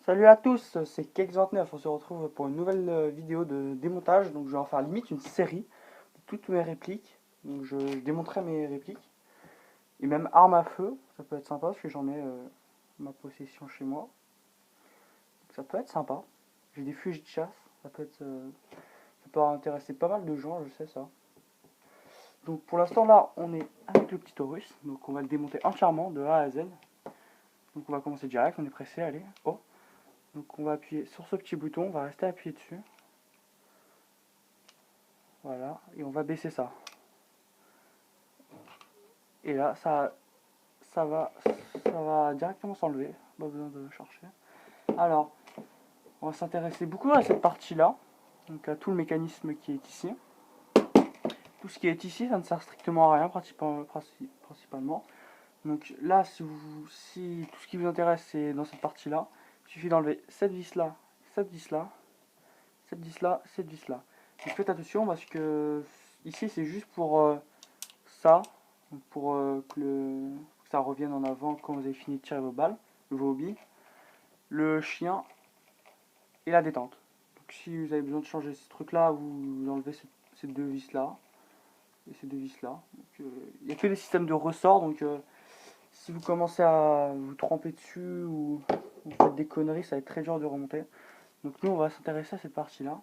Salut à tous, c'est Cake29, on se retrouve pour une nouvelle vidéo de démontage. Donc je vais en faire limite une série de toutes mes répliques. Donc je démonterai mes répliques. Et même armes à feu, ça peut être sympa parce que j'en ai ma possession chez moi. Donc ça peut être sympa. J'ai des fusils de chasse, ça peut intéresser pas mal de gens, je sais ça. Donc pour l'instant là, on est avec le petit Taurus. Donc on va le démonter entièrement de A à Z. Donc on va commencer direct, on est pressé, allez. Oh. Donc on va appuyer sur ce petit bouton, on va rester appuyé dessus. Voilà, et on va baisser ça. Et là, ça va, ça va directement s'enlever. Pas besoin de chercher. Alors, on va s'intéresser beaucoup à cette partie-là. Donc à tout le mécanisme qui est ici. Tout ce qui est ici, ça ne sert strictement à rien, principalement. Donc là, si tout ce qui vous intéresse, c'est dans cette partie-là, il suffit d'enlever cette vis-là, cette vis-là, cette vis-là, cette vis-là. Donc faites attention parce que ici, c'est juste pour ça, pour que ça revienne en avant quand vous avez fini de tirer vos balles, vos billes, le chien et la détente. Donc si vous avez besoin de changer ce truc là, vous enlevez ces deux vis là et ces deux vis là. Il n'y a que des systèmes de ressort, donc si vous commencez à vous tremper dessus ou vous faites des conneries, ça va être très dur de remonter. Donc nous on va s'intéresser à cette partie là.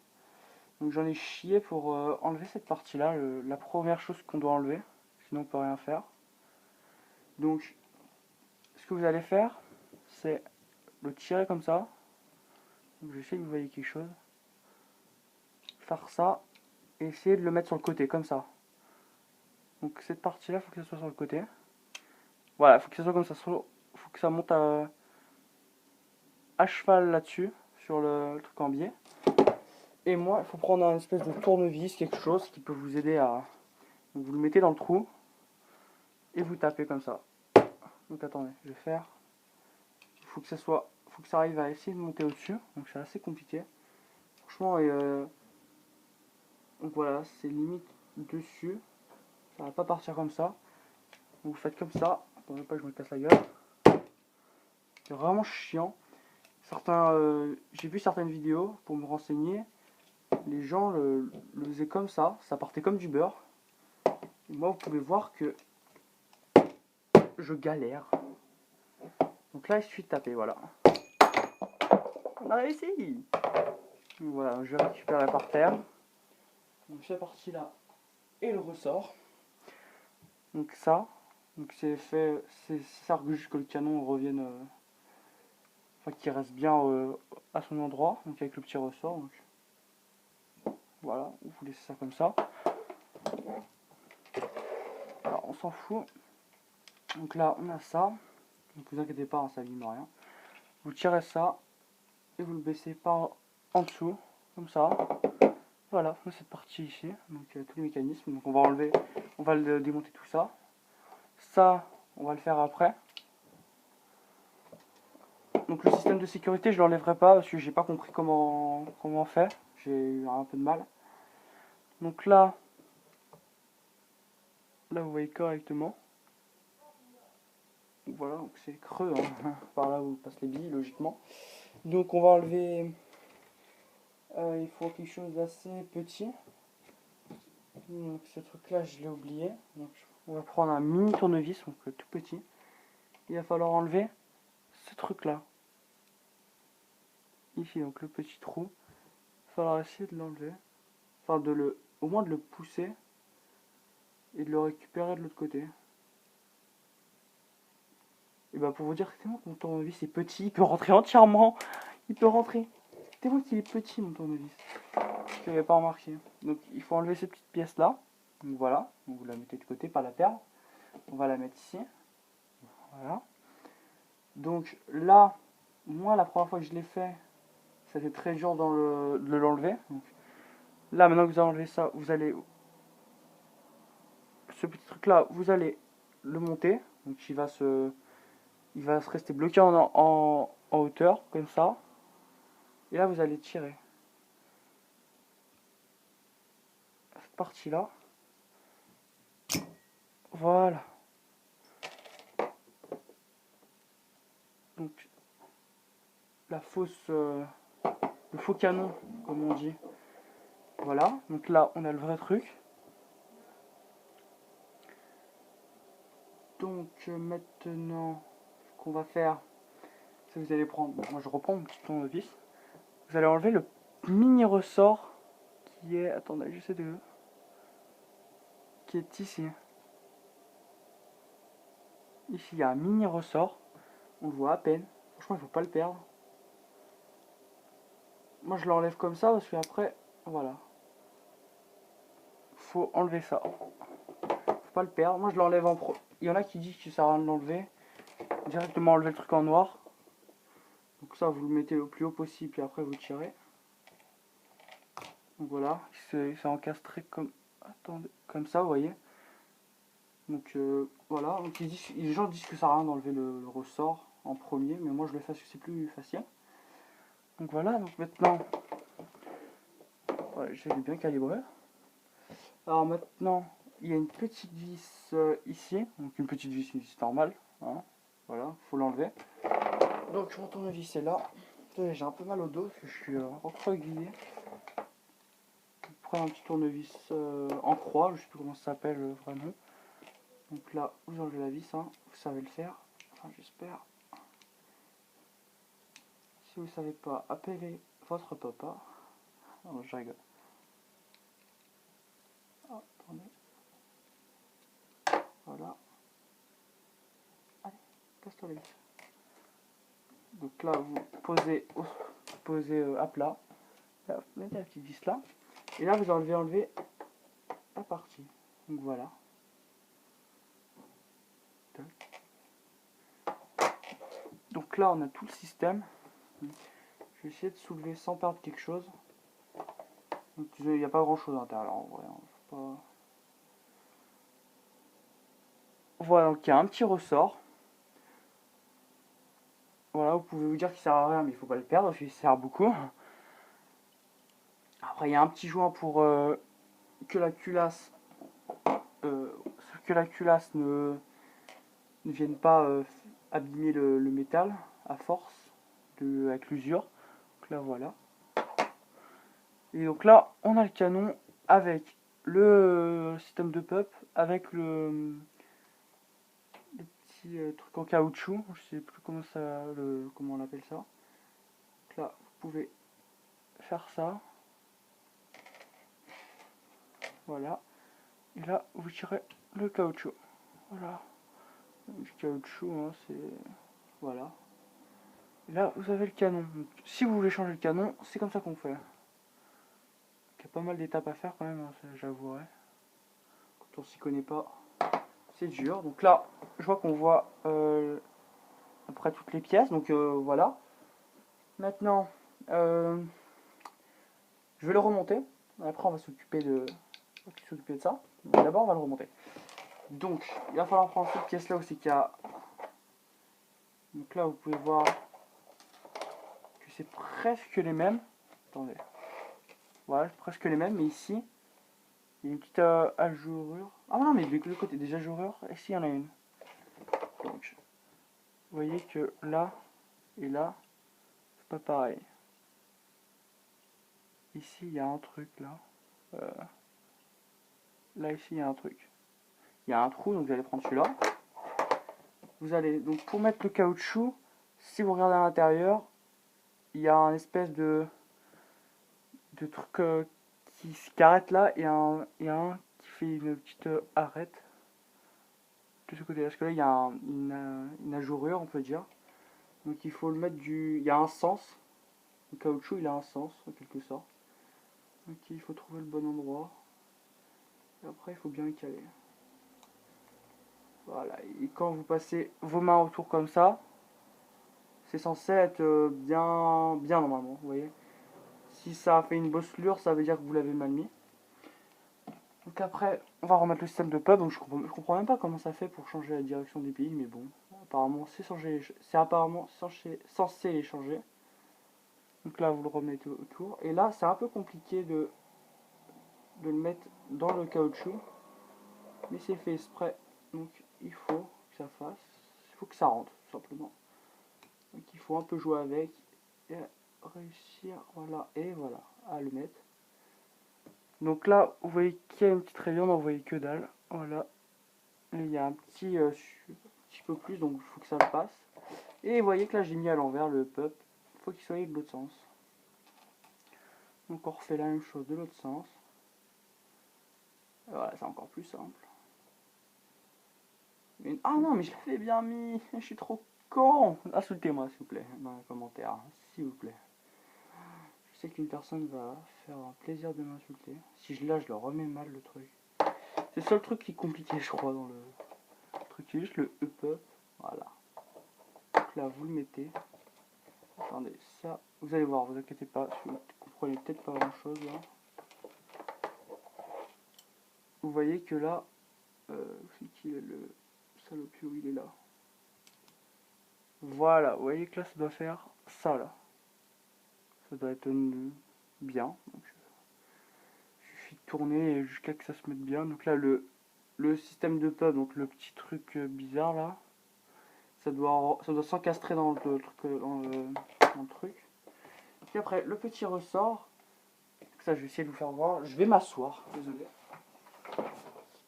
Donc j'en ai chié pour enlever cette partie là, la première chose qu'on doit enlever, sinon on peut rien faire. Donc ce que vous allez faire, c'est le tirer comme ça. Donc j'essaie que vous voyez quelque chose. Faire ça et essayer de le mettre sur le côté comme ça. Donc cette partie là, il faut que ça soit sur le côté. Voilà, il faut que ça soit comme ça. Il faut que ça monte à cheval là-dessus, sur le truc en biais. Et moi, il faut prendre un espèce de tournevis, quelque chose qui peut vous aider à. Donc vous le mettez dans le trou et vous tapez comme ça. Donc attendez, je vais faire. Il faut que ça arrive à essayer de monter au-dessus. Donc c'est assez compliqué. Franchement, donc voilà, c'est limite dessus. Ça va pas partir comme ça. Donc vous faites comme ça. Attendez pas que je me casse la gueule. C'est vraiment chiant. J'ai vu certaines vidéos pour me renseigner. Les gens le faisaient comme ça partait comme du beurre. Et moi, vous pouvez voir que je galère. Donc là, il suffit de taper, voilà. On a réussi. Donc voilà, je vais récupérer par terre. Donc cette partie-là et le ressort. Donc ça, c'est fait, c'est ça juste que le canon revienne, enfin qu'il reste bien à son endroit. Donc avec le petit ressort. Donc voilà, vous laissez ça comme ça. Alors on s'en fout. Donc là, on a ça. Donc vous inquiétez pas, hein, ça abîme rien. Vous tirez ça et vous le baissez par en dessous, comme ça. Voilà, cette partie ici, donc tous les mécanismes. Donc on va le démonter tout ça. Ça, on va le faire après. Donc le système de sécurité, je l'enlèverai pas parce que j'ai pas compris comment on fait. J'ai eu un peu de mal. Donc là vous voyez correctement. Voilà, donc c'est creux, hein, par là où passent les billes, logiquement. Donc on va enlever. Il faut quelque chose d'assez petit. Donc ce truc là, je l'ai oublié. Donc on va prendre un mini tournevis, donc tout petit. Il va falloir enlever ce truc là. Ici, donc le petit trou. Il va falloir essayer de l'enlever. Enfin, au moins de le pousser et de le récupérer de l'autre côté. Et bah pour vous dire que tellement que mon tournevis est petit, il peut rentrer entièrement. Il peut rentrer. Tellement qu'il est petit mon tournevis. Je n'avais pas remarqué. Donc il faut enlever cette petite pièce là. Donc voilà, donc vous la mettez de côté, pas la perdre. On va la mettre ici. Voilà. Donc là, moi la première fois que je l'ai fait, c'était très dur de l'enlever. Donc, là maintenant que vous avez enlevé ça, vous allez. Ce petit truc là, vous allez le monter. Donc il va se rester bloqué en hauteur, comme ça. Et là, vous allez tirer. Cette partie-là. Voilà. Donc, la fausse, le faux canon, comme on dit. Voilà, donc là on a le vrai truc. Donc maintenant, ce qu'on va faire, c'est que vous allez prendre, moi je reprends mon petit tournevis. Vous allez enlever le mini ressort qui est, attendez, j'essaie de, qui est ici. Ici il y a un mini ressort, on le voit à peine. Franchement il faut pas le perdre. Moi je l'enlève comme ça parce que après, voilà, faut enlever ça. Faut pas le perdre. Moi je l'enlève en pro. Il y en a qui disent que ça sert à rien de l'enlever. Directement enlever le truc en noir. Donc ça vous le mettez le plus haut possible et après vous tirez. Donc voilà, c'est encastré comme, attendez, comme ça, vous voyez. Donc voilà, donc les gens disent que ça sert à rien d'enlever le ressort en premier, mais moi je le fais parce que c'est plus facile. Donc voilà, donc maintenant, ouais, j'ai bien calibré. Alors maintenant, il y a une petite vis ici, donc une petite vis normale, hein. Voilà, faut l'enlever. Donc je retourne visser là. J'ai un peu mal au dos parce que je suis recroquevillé. Prenez un petit tournevis en croix, je sais plus comment ça s'appelle vraiment. Donc là, vous enlevez la vis, hein, vous savez le faire, enfin j'espère. Si vous ne savez pas, appelez votre papa. Non, je rigole. Ah, attendez. Voilà. Allez, casse-toi les vis. Donc là, vous posez à plat. Là, vous mettez la petite vis là. Et là, vous enlevez la partie. Donc voilà. Donc là, on a tout le système. Je vais essayer de soulever sans perdre quelque chose. Donc il n'y a pas grand chose à l'intérieur en vrai. Hein. Pas... Voilà, donc il y a un petit ressort. Voilà, vous pouvez vous dire qu'il sert à rien, mais il faut pas le perdre parce qu'il sert beaucoup. Après, il y a un petit joint pour que la culasse, ne vienne pas abîmer le métal à force avec l'usure. Donc là, voilà. Et donc là, on a le canon avec le système de pup, avec le petit truc en caoutchouc. Je sais plus comment on appelle ça. Donc là, vous pouvez faire ça. Voilà. Et là, vous tirez le caoutchouc. Voilà. Du caoutchouc, hein, c'est... Voilà. Et là, vous avez le canon. Donc, si vous voulez changer le canon, c'est comme ça qu'on fait. Il y a pas mal d'étapes à faire quand même, hein, j'avouerai. Quand on s'y connaît pas, c'est dur. Donc là, je vois qu'on voit à peu près toutes les pièces. Donc voilà. Maintenant, je vais le remonter. Après, on va s'occuper de ça. D'abord, on va le remonter. Donc, il va falloir prendre cette pièce là aussi qu'il y a. Donc là, vous pouvez voir que c'est presque les mêmes. Attendez. Voilà, presque les mêmes, mais ici, il y a une petite ajourure. Ah non, mais de l'autre côté des ajourures, ici il y en a une. Donc, vous voyez que là et là, c'est pas pareil. Ici, il y a un truc là. Là, ici, il y a un truc. Il y a un trou, donc vous allez prendre celui-là. Vous allez, donc pour mettre le caoutchouc, si vous regardez à l'intérieur, il y a un espèce de truc qui arrête là et un qui fait une petite arrête de ce côté là. Parce que là, il y a une ajourure, on peut dire. Donc il faut le mettre il y a un sens. Le caoutchouc, il a un sens, en quelque sorte. Donc il faut trouver le bon endroit. Et après, il faut bien le caler. Voilà, et quand vous passez vos mains autour comme ça, c'est censé être bien normalement, vous voyez. Si ça a fait une bosselure, ça veut dire que vous l'avez mal mis. Donc après, on va remettre le système de pub. Donc je comprends même pas comment ça fait pour changer la direction des pays, mais bon, apparemment c'est apparemment censé les changer. Donc là, vous le remettez autour. Et là, c'est un peu compliqué de le mettre dans le caoutchouc, mais c'est fait exprès. Donc il faut que ça fasse, il faut que ça rentre tout simplement. Donc il faut un peu jouer avec et réussir, voilà, et voilà, à le mettre. Donc là, vous voyez qu'il y a une petite rayure, mais vous voyez que dalle, voilà. Et il y a un petit peu plus, donc il faut que ça passe. Et vous voyez que là, j'ai mis à l'envers le pup, il faut qu'il soit de l'autre sens. Donc on refait la même chose de l'autre sens. Et voilà, c'est encore plus simple. Ah non, mais je l'avais bien mis, je suis trop con. Insultez-moi s'il vous plaît, dans les commentaires, s'il vous plaît. Je sais qu'une personne va faire un plaisir de m'insulter. Si je le remets mal le truc. C'est le seul truc qui est compliqué, je crois, dans le truc. C'est juste le up. Voilà. Donc là, vous le mettez. Attendez, ça, vous allez voir, vous inquiétez pas, vous comprenez peut-être pas grand chose là. Vous voyez que là, c'est qui le salopio, il est là. Voilà, vous voyez que là, ça doit faire ça là. Ça doit être bien. Donc, il suffit de tourner jusqu'à que ça se mette bien. Donc là, le système de pub, donc le petit truc bizarre là, ça doit s'encastrer dans le truc. Dans le truc. Et après, le petit ressort, ça je vais essayer de vous faire voir. Je vais m'asseoir, désolé.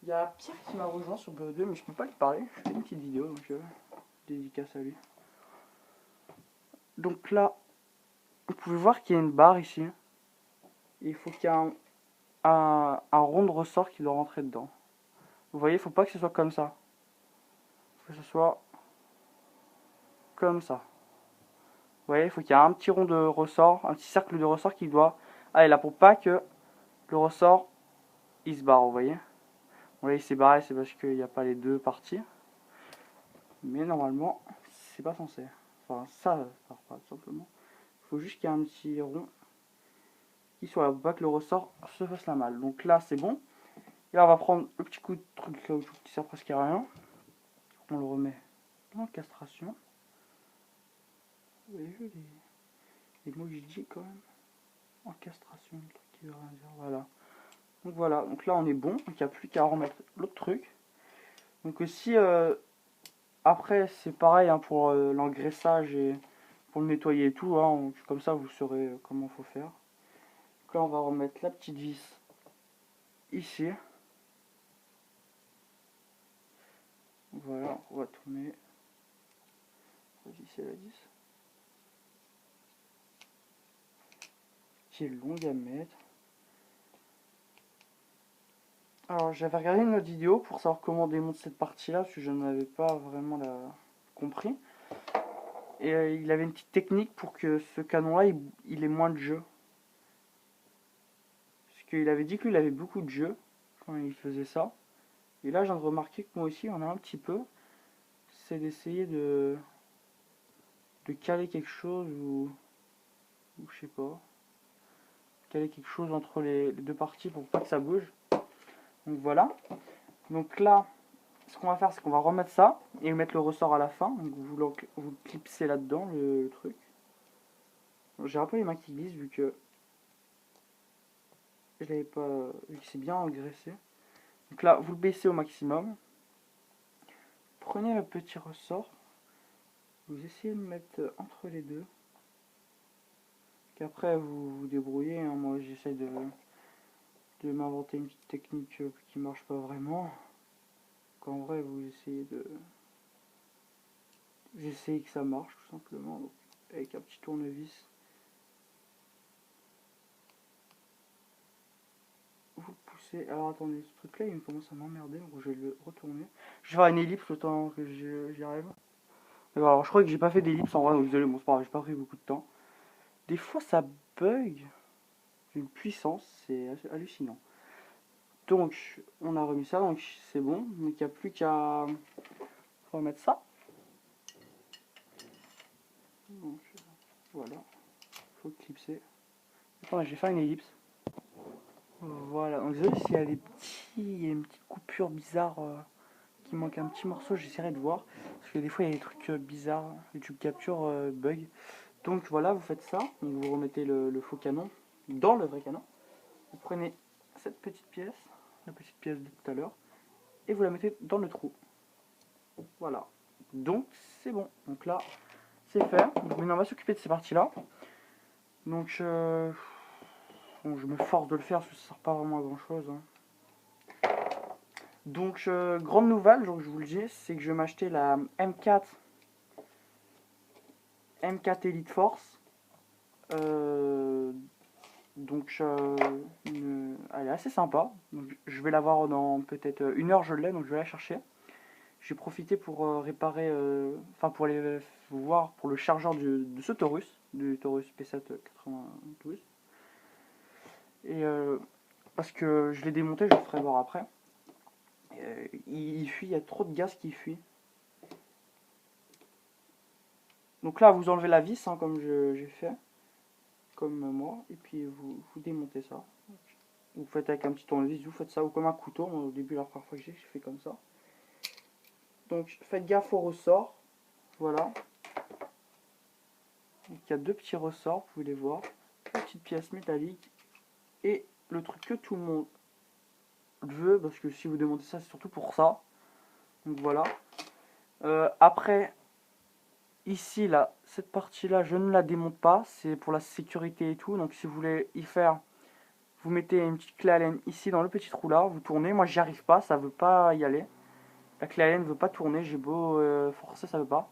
Il y a Pierre qui m'a rejoint sur BO2, mais je peux pas lui parler. Je fais une petite vidéo, donc dédicace à lui. Donc là, vous pouvez voir qu'il y a une barre ici. Et il faut qu'il y ait un rond de ressort qui doit rentrer dedans. Vous voyez, il ne faut pas que ce soit comme ça. Il faut que ce soit comme ça. Vous voyez, il faut qu'il y ait un petit rond de ressort, un petit cercle de ressort qui doit aller là pour pas que le ressort il se barre, vous voyez. Bon là il s'est barré, c'est parce qu'il n'y a pas les deux parties. Mais normalement, c'est pas censé. Enfin, ça part pas tout simplement. Il faut juste qu'il y ait un petit rond qui soit là pour pas que le ressort se fasse la malle. Donc là, c'est bon. Et là, on va prendre le petit coup de truc caoutchouc qui sert presque à rien. On le remet en castration. Vous avez vu les mots que j'ai dit quand même. En castration, le truc qui veut rien dire. Voilà. Donc là, on est bon. Donc il n'y a plus qu'à remettre l'autre truc. Donc aussi, après, c'est pareil hein, pour l'engraissage et pour le nettoyer et tout. Hein, comme ça, vous saurez comment il faut faire. Donc là, on va remettre la petite vis ici. Voilà, on va tourner. Vas-y, c'est la vis. Qui est longue à mettre. Alors, j'avais regardé une autre vidéo pour savoir comment démonter cette partie-là, parce que je n'avais pas vraiment compris. Et il avait une petite technique pour que ce canon-là, il ait moins de jeu. Parce qu'il avait dit qu'il avait beaucoup de jeu quand il faisait ça. Et là, je viens de remarquer que moi aussi, on a un petit peu. C'est d'essayer de caler quelque chose ou je sais pas. Caler quelque chose entre les deux parties pour pas que ça bouge. Donc voilà. Donc là, ce qu'on va faire, c'est qu'on va remettre ça et mettre le ressort à la fin. Donc vous clipsez là-dedans le truc. J'ai un peu les mains qui glissent vu que je l'avais pas, vu que c'est bien engraissé. Donc là, vous le baissez au maximum. Prenez le petit ressort. Vous essayez de le mettre entre les deux. Qu'après vous vous débrouillez. Hein. Moi, j'essaie de m'inventer une petite technique qui marche pas vraiment. Qu'en vrai, vous essayez que ça marche tout simplement. Donc, avec un petit tournevis. Vous poussez. Alors attendez, ce truc là il commence à m'emmerder, donc je vais le retourner. Je vais faire une ellipse le temps que j'y arrive. Alors je crois que j'ai pas fait d'ellipse en vrai, donc désolé, bon c'est pas grave, j'ai pas pris beaucoup de temps. Des fois ça bug d'une puissance, c'est hallucinant. Donc on a remis ça, donc c'est bon, donc il n'y a plus qu'à remettre ça. Donc voilà, faut clipser. Attends, je vais faire une ellipse. Voilà, donc désolé s'il y a il y a une petite coupure bizarre qui manque un petit morceau, j'essaierai de voir. Parce que des fois il y a des trucs bizarres, YouTube Capture bug. Donc voilà, vous faites ça, donc vous remettez le faux canon dans le vrai canon. Vous prenez cette petite pièce, la petite pièce de tout à l'heure, et vous la mettez dans le trou. Voilà. Donc c'est bon. Donc là, c'est fait. Donc maintenant on va s'occuper de ces parties-là. Donc bon, je me force de le faire parce que ça sert pas vraiment à grand chose. Hein. Donc grande nouvelle, donc, je vous le dis, c'est que je vais m'acheter la M4 Elite Force. Donc elle est assez sympa. Donc, je vais l'avoir dans peut-être une heure, je l'ai, donc je vais la chercher. J'ai profité pour réparer, enfin pour aller voir pour le chargeur de ce Taurus, du Taurus P792. Et parce que je l'ai démonté, je le ferai voir après. Il fuit, il y a trop de gaz qui fuit. Donc là, vous enlevez la vis, hein, comme j'ai fait, comme moi, et puis vous démontez ça. Vous faites avec un petit tournevis, vous faites ça, ou comme un couteau. Moi, au début, la première fois que j'ai fait comme ça. Donc faites gaffe aux ressorts, voilà. Donc il y a deux petits ressorts, vous pouvez les voir. Une petite pièce métallique. Et le truc que tout le monde veut, parce que si vous démontez ça, c'est surtout pour ça. Donc voilà. Après, ici, là, cette partie-là, je ne la démonte pas. C'est pour la sécurité et tout. Donc si vous voulez y faire, vous mettez une petite clé Allen ici dans le petit trou là. Vous tournez. Moi, j'y arrive pas. Ça veut pas y aller. La clé Allen ne veut pas tourner. J'ai beau forcer, ça veut pas.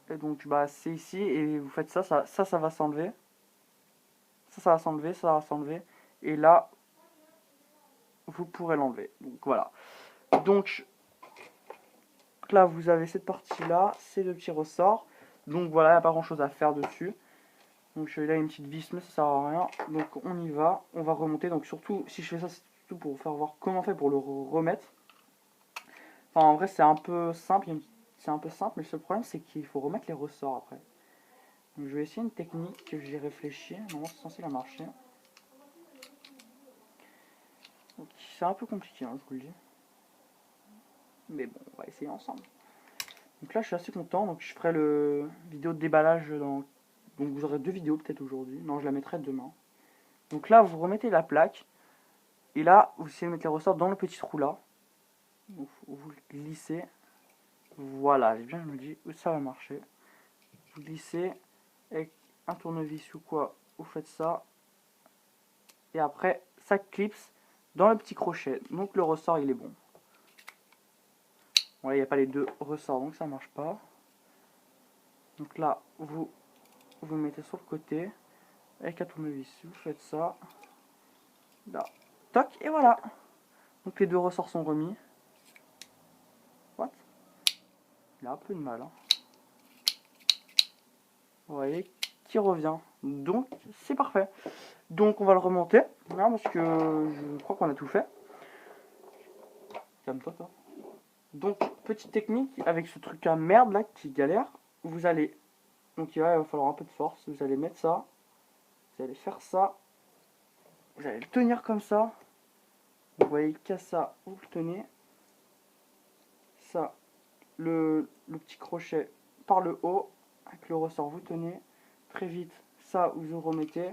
Et donc, bah, c'est ici. Et vous faites ça. Ça va s'enlever. Ça va s'enlever. Ça va s'enlever. Et là, vous pourrez l'enlever. Donc voilà. Donc là, vous avez cette partie-là, ces deux petits ressorts. Donc voilà, il n'y a pas grand-chose à faire dessus. Donc là, il y a une petite vis, mais ça sert à rien. Donc on y va, on va remonter. Donc surtout, si je fais ça, c'est surtout pour vous faire voir comment on fait pour le remettre. Enfin, en vrai, c'est un peu simple. C'est un peu simple, mais le seul problème, c'est qu'il faut remettre les ressorts après. Donc je vais essayer une technique que j'ai réfléchi. Normalement, c'est censé la marcher. C'est un peu compliqué, hein, je vous le dis. Mais bon, on va essayer ensemble. Donc là, je suis assez content. Donc je ferai le vidéo de déballage dans. Donc vous aurez deux vidéos peut-être aujourd'hui. Non, je la mettrai demain. Donc là, vous remettez la plaque. Et là, vous essayez de mettre les ressorts dans le petit trou là. Donc, vous glissez. Voilà, j'ai bien me dit où ça va marcher. Vous glissez avec un tournevis ou quoi. Vous faites ça. Et après, ça clipse dans le petit crochet. Donc le ressort, il est bon. Bon, là, il n'y a pas les deux ressorts, donc ça marche pas. Donc là, vous mettez sur le côté. Avec un tournevis, vous faites ça. Là, toc, et voilà. Donc les deux ressorts sont remis. What? Il a un peu de mal. Hein. Vous voyez, qui revient. Donc c'est parfait. Donc on va le remonter. Hein, parce que je crois qu'on a tout fait. Calme-toi, toi. Donc, petite technique avec ce truc à merde là qui galère. Vous allez. Donc il va falloir un peu de force. Vous allez mettre ça. Vous allez faire ça. Vous allez le tenir comme ça. Vous voyez qu'à ça, vous le tenez. Ça, le petit crochet par le haut. Avec le ressort, vous tenez. Très vite, ça, vous remettez.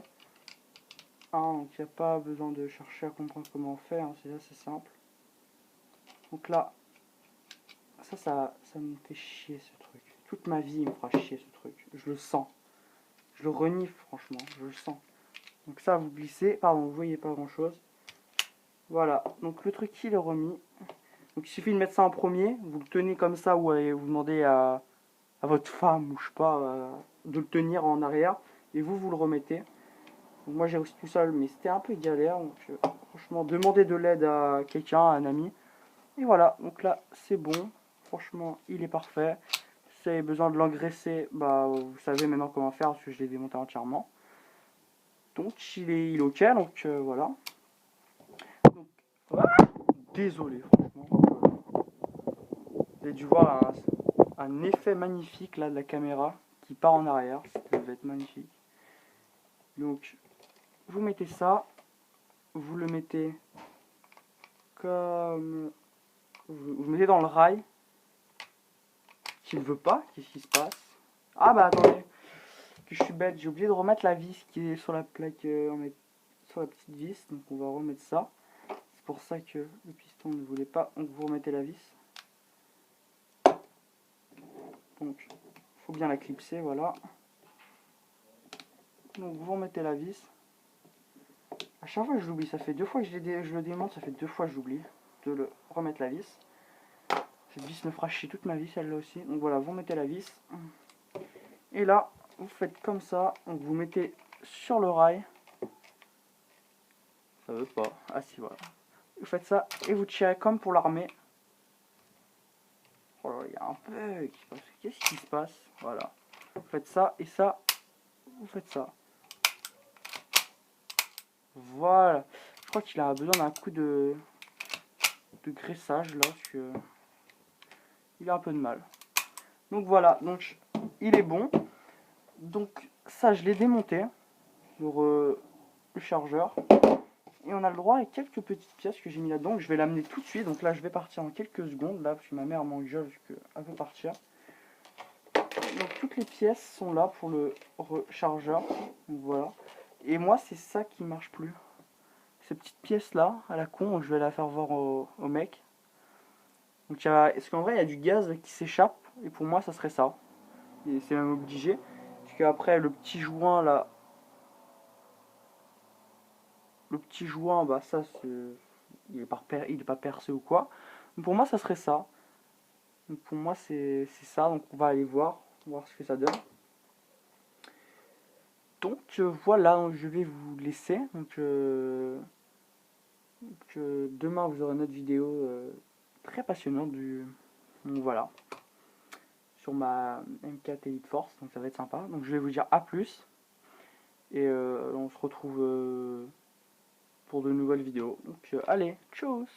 Hein, donc il n'y a pas besoin de chercher à comprendre comment on fait. Hein, c'est assez simple. Donc là, ça me fait chier ce truc. Toute ma vie, il me fera chier ce truc. Je le sens. Je le renifle, franchement. Je le sens. Donc ça, vous glissez. Pardon, vous voyez pas grand chose. Voilà. Donc le truc, il est remis. Donc il suffit de mettre ça en premier. Vous le tenez comme ça ou vous demandez à votre femme ou je sais pas de le tenir en arrière. Et vous le remettez. Donc, moi, j'ai réussi tout seul, mais c'était un peu galère. Donc franchement, demandez de l'aide à quelqu'un, à un ami. Et voilà. Donc là, c'est bon. Franchement, il est parfait. Si vous avez besoin de l'engraisser, bah, vous savez maintenant comment faire parce que je l'ai démonté entièrement. Donc il est ok, donc voilà. Donc, désolé franchement. Vous avez dû voir un effet magnifique là de la caméra qui part en arrière. Ça va être magnifique. Donc vous mettez ça, vous le mettez comme. Vous mettez dans le rail qu'il ne veut pas. Qu'est-ce qui se passe? Ah bah attendez, que je suis bête, j'ai oublié de remettre la vis qui est sur la plaque, sur la petite vis, donc on va remettre ça. C'est pour ça que le piston ne voulait pas, donc vous remettez la vis. Donc il faut bien la clipser, voilà. Donc vous remettez la vis. À chaque fois je l'oublie, ça fait 2 fois que je le démonte, ça fait 2 fois que j'oublie de le remettre la vis. Cette vis me fera chier toute ma vie, celle-là aussi. Donc voilà, vous mettez la vis. Et là, vous faites comme ça. Donc vous mettez sur le rail. Ça veut pas. Ah si, voilà. Vous faites ça et vous tirez comme pour l'armée. Oh là, il y a un bug. Qu'est-ce qui se passe? Voilà. Vous faites ça et ça. Vous faites ça. Voilà. Je crois qu'il a besoin d'un coup de graissage là. Parce que il a un peu de mal. Donc voilà. Donc il est bon. Donc ça, je l'ai démonté. Sur le chargeur. Et on a le droit à quelques petites pièces que j'ai mis là-dedans. Je vais l'amener tout de suite. Donc là, je vais partir en quelques secondes. Là, parce que ma mère m'engueule qu'elle veut partir. Donc toutes les pièces sont là pour le rechargeur. Donc voilà. Et moi, c'est ça qui marche plus. Ces petites pièces-là, à la con, je vais la faire voir au mec. Donc est-ce qu'en vrai, il y a du gaz qui s'échappe. Et pour moi, ça serait ça. Et c'est même obligé. Parce qu'après, le petit joint, là... Le petit joint, bah ça, il est pas percé ou quoi. Donc pour moi, ça serait ça. Donc pour moi, c'est ça. Donc on va aller voir ce que ça donne. Donc voilà, je vais vous laisser. Donc demain, vous aurez une autre vidéo très passionnante donc voilà, sur ma M4 Elite Force. Donc ça va être sympa. Donc je vais vous dire à plus. Et on se retrouve pour de nouvelles vidéos. Donc allez, tchuss!